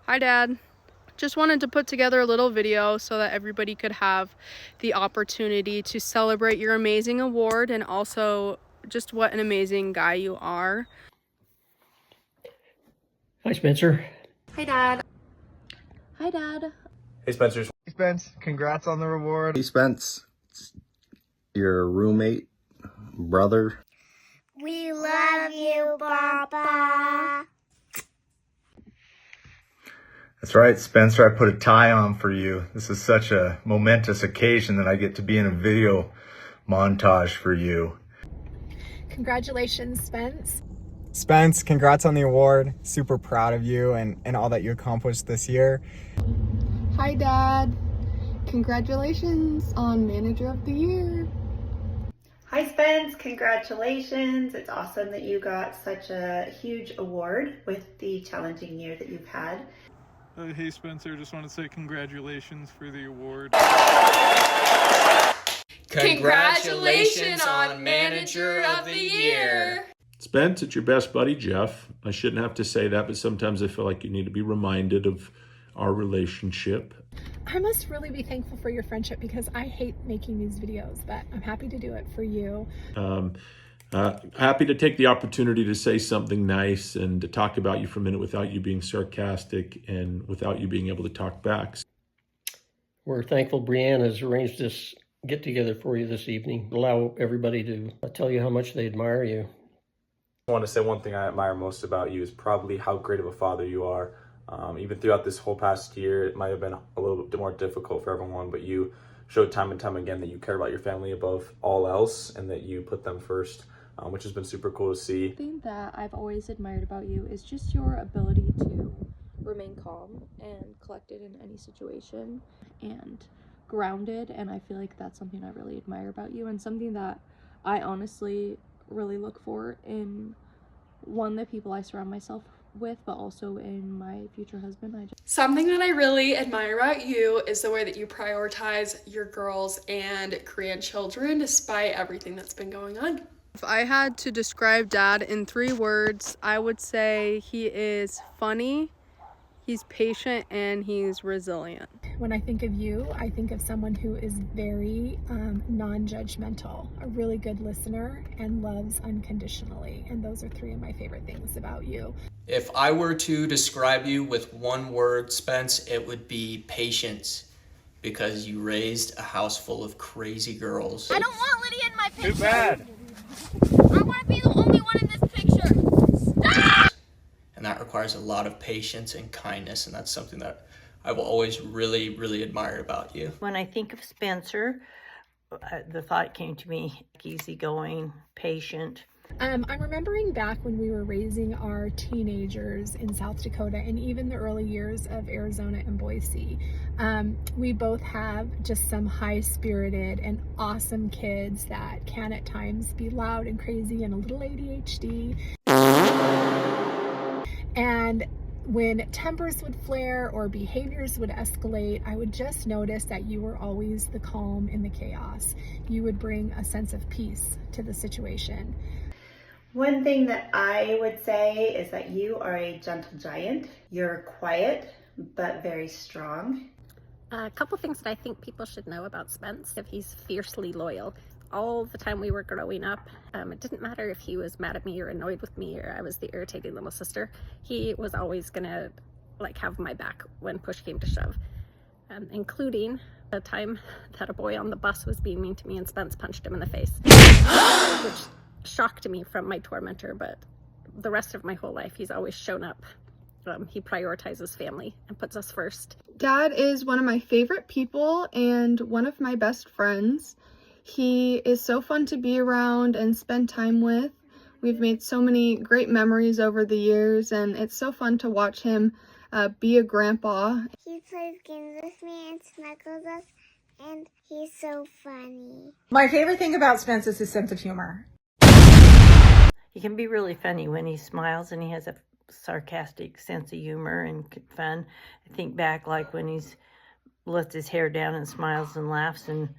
Hi, Dad. Just wanted to put together a little video so that everybody could have the opportunity to celebrate your amazing award and also just what an amazing guy you are. Hi, Spencer. Hi, Dad. Hi, Dad. Hey, Spencer. Hey, Spence, congrats on the reward. Hey, Spence, your roommate, brother. We love you, Papa. That's right, Spencer. I put a tie on for you. This is such a momentous occasion that I get to be in a video montage for you. Congratulations, Spence. Spence, congrats on the award. Super proud of you and all that you accomplished this year. Hi, Dad. Congratulations on Manager of the Year. Hi Spence, congratulations. It's awesome that you got such a huge award with the challenging year that you've had. Hey Spencer, just want to say congratulations for the award. Congratulations on Manager of the Year. Spence, it's your best buddy, Jeff. I shouldn't have to say that, but sometimes I feel like you need to be reminded of our relationship. I must really be thankful for your friendship because I hate making these videos, but I'm happy to do it for you. Happy to take the opportunity to say something nice and to talk about you for a minute without you being sarcastic and without you being able to talk back. We're thankful Brianne has arranged this get-together for you this evening. Allow everybody to tell you how much they admire you. I want to say one thing I admire most about you is probably how great of a father you are. Even throughout this whole past year, it might have been a little bit more difficult for everyone, but you showed time and time again that you care about your family above all else and that you put them first, which has been super cool to see. The thing that I've always admired about you is just your ability to remain calm and collected in any situation and grounded, and I feel like that's something I really admire about you and something that I honestly really look for in the people I surround myself with, but also in my future husband. Something that I really admire about you is the way that you prioritize your girls and grandchildren despite everything that's been going on. If I had to describe Dad in 3 words, I would say he is funny, he's patient, and he's resilient. When I think of you, I think of someone who is very non-judgmental, a really good listener, and loves unconditionally. And those are 3 of my favorite things about you. If I were to describe you with one word, Spence, it would be patience, because you raised a house full of crazy girls. I don't want Lydia in my picture. Too bad. I want to be the only one in this picture. Stop! And that requires a lot of patience and kindness, and that's something that I will always really, really admire about you. When I think of Spencer, the thought came to me, easygoing, patient. I'm remembering back when we were raising our teenagers in South Dakota and even the early years of Arizona and Boise. We both have just some high-spirited and awesome kids that can at times be loud and crazy and a little ADHD. And when tempers would flare or behaviors would escalate, I would just notice that you were always the calm in the chaos. You would bring a sense of peace to the situation. One thing that I would say is that you are a gentle giant. You're quiet, but very strong. A couple things that I think people should know about Spence. If he's fiercely loyal. All the time we were growing up, it didn't matter if he was mad at me or annoyed with me or I was the irritating little sister. He was always gonna have my back when push came to shove, including the time that a boy on the bus was being mean to me and Spence punched him in the face, which shocked me from my tormentor, but the rest of my whole life he's always shown up. He prioritizes family and puts us first. Dad is one of my favorite people and one of my best friends. He is so fun to be around and spend time with. We've made so many great memories over the years, and it's so fun to watch him be a grandpa. He plays games with me and snuggles us, and he's so funny. My favorite thing about Spence is his sense of humor. He can be really funny when he smiles, and he has a sarcastic sense of humor and fun. I think back when he's lets his hair down and smiles and laughs and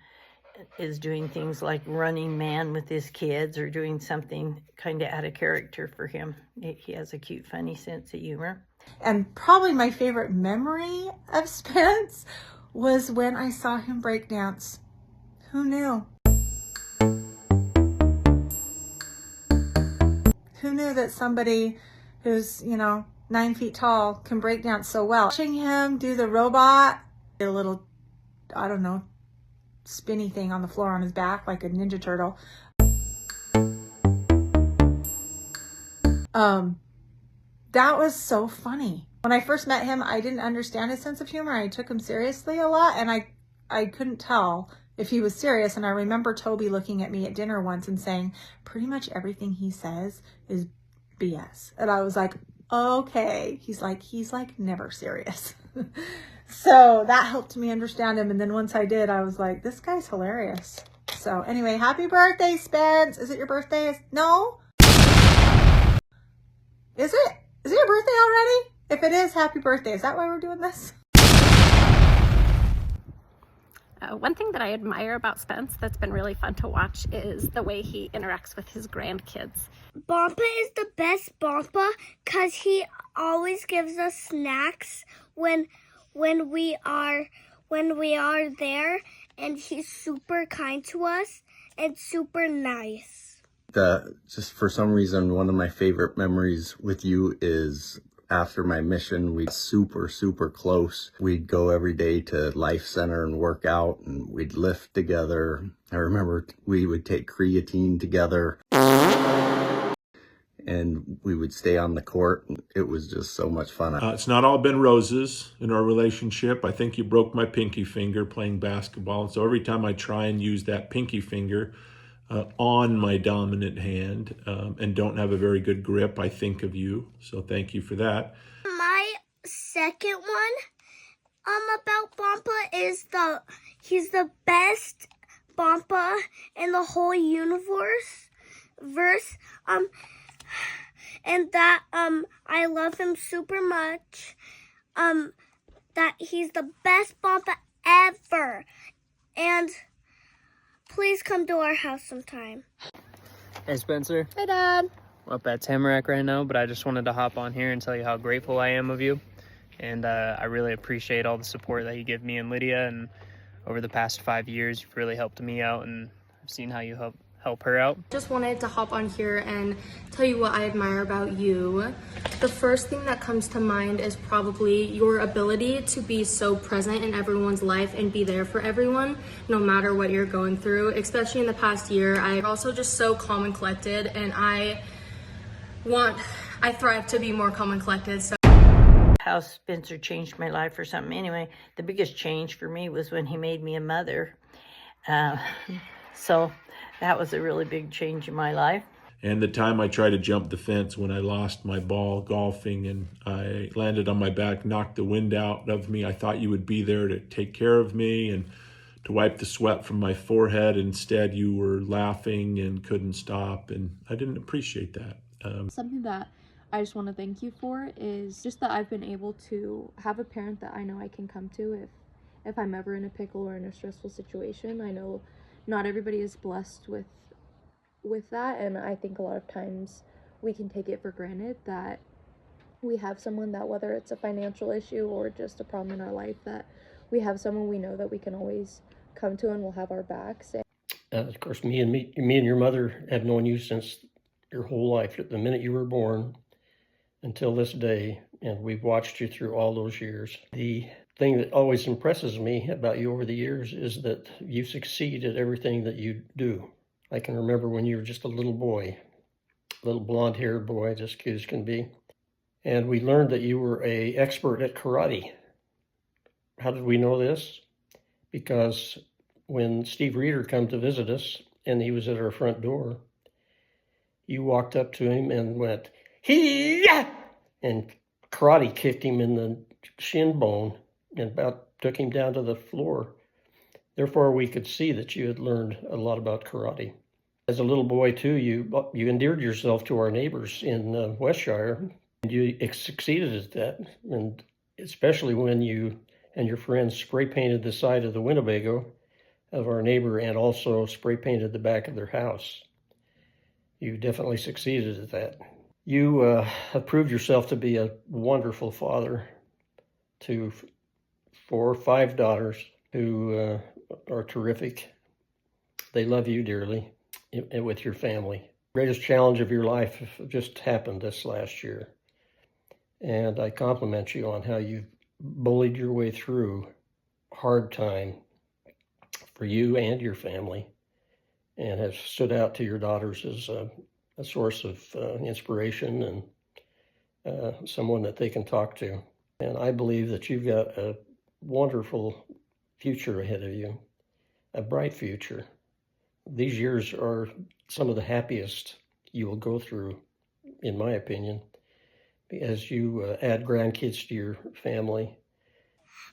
is doing things like Running Man with his kids or doing something kind of out of character for him. He has a cute, funny sense of humor. And probably my favorite memory of Spence was when I saw him break dance. Who knew? Who knew that somebody who's, 9 feet tall can break dance so well? Watching him do the robot, a little, I don't know, spinny thing on the floor on his back like a Ninja Turtle. That was so funny. When I first met him, I didn't understand his sense of humor. I took him seriously a lot, and I couldn't tell if he was serious. And I remember Toby looking at me at dinner once and saying, pretty much everything he says is BS. And I was like, okay. He's like never serious. So that helped me understand him. And then once I did, I was like, this guy's hilarious. So anyway, happy birthday, Spence. Is it your birthday? No? Is it? Is it your birthday already? If it is, happy birthday. Is that why we're doing this? One thing that I admire about Spence that's been really fun to watch is the way he interacts with his grandkids. Bompa is the best Bompa because he always gives us snacks when we are there, and he's super kind to us and super nice. Just for some reason, one of my favorite memories with you is after my mission, we'd super close. We'd go every day to Life Center and work out, and we'd lift together. I remember we would take creatine together, and we would stay on the court. It was just so much fun. It's not all been roses in our relationship. I think you broke my pinky finger playing basketball. And so every time I try and use that pinky finger on my dominant hand and don't have a very good grip, I think of you. So thank you for that. My second one about Bompa is he's the best Bompa in the whole universe. And that I love him super much. That he's the best Bompa ever. And please come to our house sometime. Hey Spencer. Hey Dad. I'm up at Tamarack right now, but I just wanted to hop on here and tell you how grateful I am of you. And I really appreciate all the support that you give me and Lydia. And over the past 5 years, you've really helped me out, and I've seen how you help her out. Just wanted to hop on here and tell you what I admire about you. The first thing that comes to mind is probably your ability to be so present in everyone's life and be there for everyone, no matter what you're going through. Especially in the past year, I'm also just so calm and collected, and I thrive to be more calm and collected. So how Spencer changed my life or something. Anyway, the biggest change for me was when he made me a mother. So that was a really big change in my life. And the time I tried to jump the fence when I lost my ball golfing and I landed on my back, knocked the wind out of me. I thought you would be there to take care of me and to wipe the sweat from my forehead. Instead, you were laughing and couldn't stop, and I didn't appreciate that. Something that I just want to thank you for is just that I've been able to have a parent that I know I can come to if I'm ever in a pickle or in a stressful situation. I know not everybody is blessed with that, and I think a lot of times we can take it for granted that we have someone that, whether it's a financial issue or just a problem in our life, that we have someone we know that we can always come to and will have our backs. Of course, me and your mother have known you since your whole life, the minute you were born until this day, and we've watched you through all those years. The thing that always impresses me about you over the years is that you succeed at everything that you do. I can remember when you were just a little boy, little blonde-haired boy, just cute as can be, and we learned that you were an expert at karate. How did we know this? Because when Steve Reeder came to visit us, and he was at our front door, you walked up to him and went, "Hee-yah!" and karate kicked him in the shin bone and about took him down to the floor. Therefore, we could see that you had learned a lot about karate. As a little boy, too, you endeared yourself to our neighbors in Westshire, and you succeeded at that, and especially when you and your friends spray painted the side of the Winnebago of our neighbor and also spray painted the back of their house. You definitely succeeded at that. You have proved yourself to be a wonderful father to 4 or 5 daughters who are terrific. They love you dearly and with your family. Greatest challenge of your life just happened this last year. And I compliment you on how you've bullied your way through a hard time for you and your family, and have stood out to your daughters as a source of inspiration and someone that they can talk to. And I believe that you've got a wonderful future ahead of you, a bright future. These years are some of the happiest you will go through, in my opinion, as you add grandkids to your family.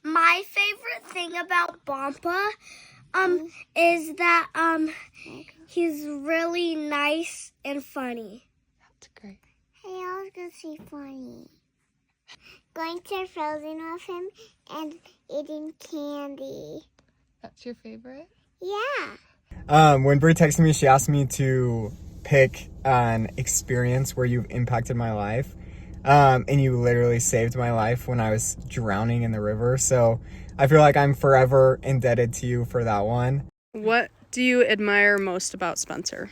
My favorite thing about Bompa is that he's really nice and funny. That's great. Hey, I was gonna say funny. Going to Frozen with him and eating candy. That's your favorite? Yeah. When Brie texted me, she asked me to pick an experience where you've impacted my life. And you literally saved my life when I was drowning in the river. So I feel like I'm forever indebted to you for that one. What do you admire most about Spencer?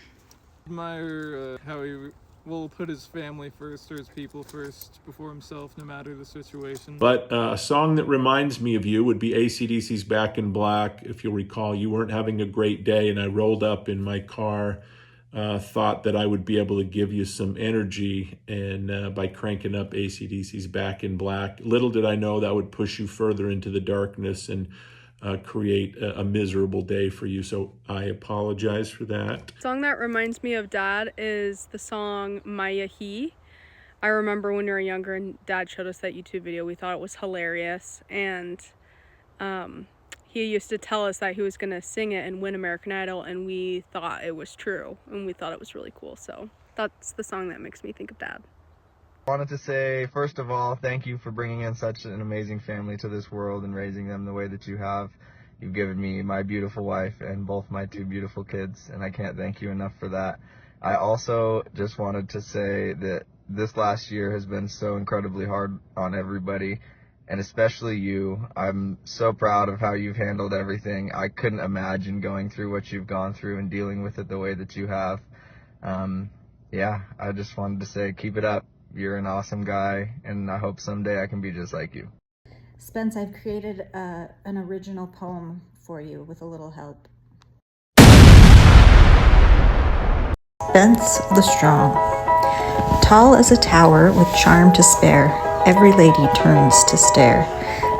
Admire how he will put his family first or his people first before himself, no matter the situation. But a song that reminds me of you would be AC/DC's Back in Black. If you'll recall, you weren't having a great day, and I rolled up in my car, thought that I would be able to give you some energy, and by cranking up AC/DC's Back in Black. Little did I know that would push you further into the darkness and create a miserable day for you. So I apologize for that. The song that reminds me of Dad is the song Maya He. I remember when we were younger and Dad showed us that YouTube video, we thought it was hilarious, and he used to tell us that he was going to sing it and win American Idol, and we thought it was true, and we thought it was really cool. So that's the song that makes me think of Dad. I wanted to say, first of all, thank you for bringing in such an amazing family to this world and raising them the way that you have. You've given me my beautiful wife and both my 2 beautiful kids, and I can't thank you enough for that. I also just wanted to say that this last year has been so incredibly hard on everybody, and especially you. I'm so proud of how you've handled everything. I couldn't imagine going through what you've gone through and dealing with it the way that you have. Yeah, I just wanted to say, keep it up. You're an awesome guy, and I hope someday I can be just like you. Spence, I've created an original poem for you with a little help. Spence the Strong. Tall as a tower with charm to spare, every lady turns to stare.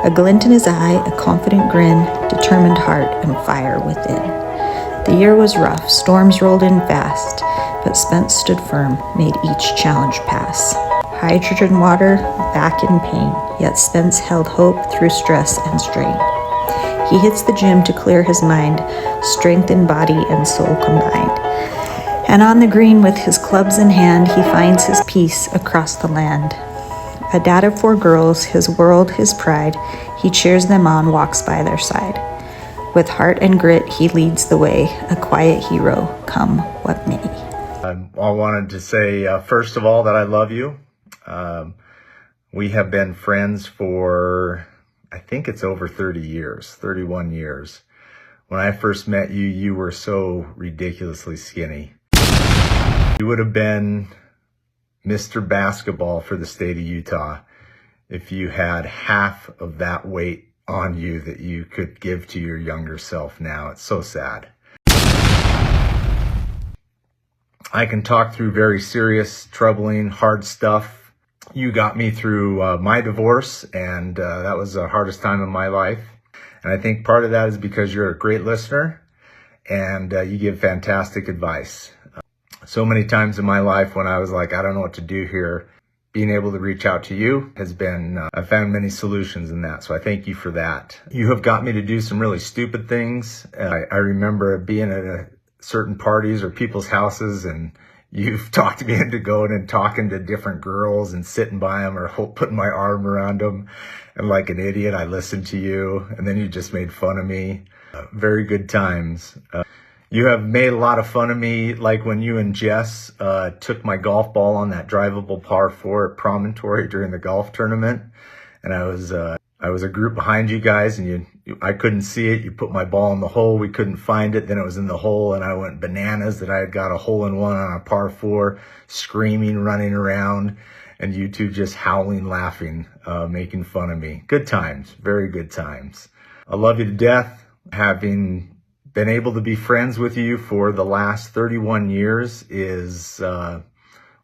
A glint in his eye, a confident grin, determined heart and fire within. The year was rough, storms rolled in fast, but Spence stood firm, made each challenge pass. Hydrogen water, back in pain, yet Spence held hope through stress and strain. He hits the gym to clear his mind, strength in body and soul combined. And on the green with his clubs in hand, he finds his peace across the land. A dad of 4 girls, his world, his pride, he cheers them on, walks by their side. With heart and grit, he leads the way, a quiet hero, come what may. I wanted to say, first of all, that I love you. We have been friends for, I think it's over 30 years, 31 years. When I first met you, you were so ridiculously skinny. You would have been Mr. Basketball for the state of Utah if you had half of that weight on you that you could give to your younger self now. It's so sad. I can talk through very serious, troubling, hard stuff. You got me through my divorce, and that was the hardest time of my life. And I think part of that is because you're a great listener, and you give fantastic advice. So many times in my life when I was like, I don't know what to do here, being able to reach out to you has been, I found many solutions in that. So I thank you for that. You have got me to do some really stupid things. I remember being at certain parties or people's houses, and you've talked me into going and talking to different girls and sitting by them or putting my arm around them. And like an idiot, I listened to you, and then you just made fun of me. Very good times. You have made a lot of fun of me, like when you and Jess took my golf ball on that drivable par 4 at Promontory during the golf tournament. And I was a group behind you guys, and I couldn't see it. You put my ball in the hole. We couldn't find it. Then it was in the hole, and I went bananas that I had got a hole-in-one on a par 4, screaming, running around, and you two just howling, laughing, making fun of me. Good times, very good times. I love you to death. Having been able to be friends with you for the last 31 years is one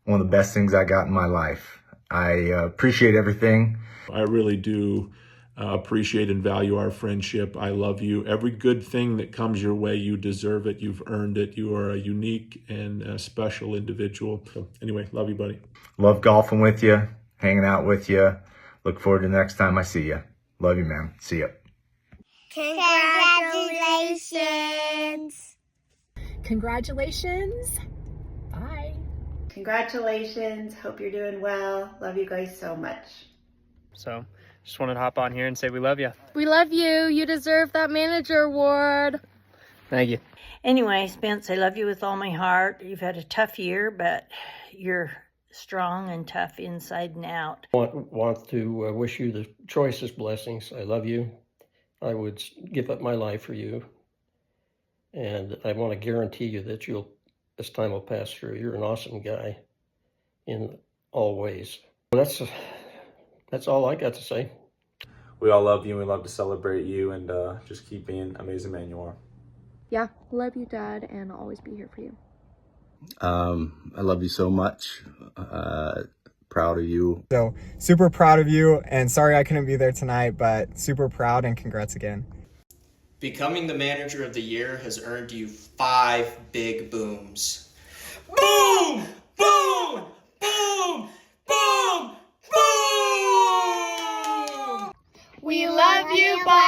of the best things I got in my life. I appreciate everything. I really do appreciate and value our friendship. I love you. Every good thing that comes your way, you deserve it. You've earned it. You are a unique and a special individual. So anyway, love you, buddy. Love golfing with you, hanging out with you. Look forward to the next time I see you. Love you, man. See ya. Congratulations. Congratulations. Bye. Congratulations. Hope you're doing well. Love you guys so much. So just wanted to hop on here and say we love you. We love you. You deserve that manager award. Thank you. Anyway, Spence, I love you with all my heart. You've had a tough year, but you're strong and tough inside and out. Want to wish you the choicest blessings. I love you. I would give up my life for you. And I want to guarantee you that this time will pass through. You're an awesome guy in all ways. That's all I got to say. We all love you, and we love to celebrate you, and just keep being amazing man you are. Yeah, love you, Dad, and I'll always be here for you. I love you so much. Proud of you. So super proud of you, and sorry I couldn't be there tonight, but super proud and congrats again. Becoming the manager of the year has earned you 5 big booms. Boom! Boom! Boom! Boom! Boom! We love you, Bob.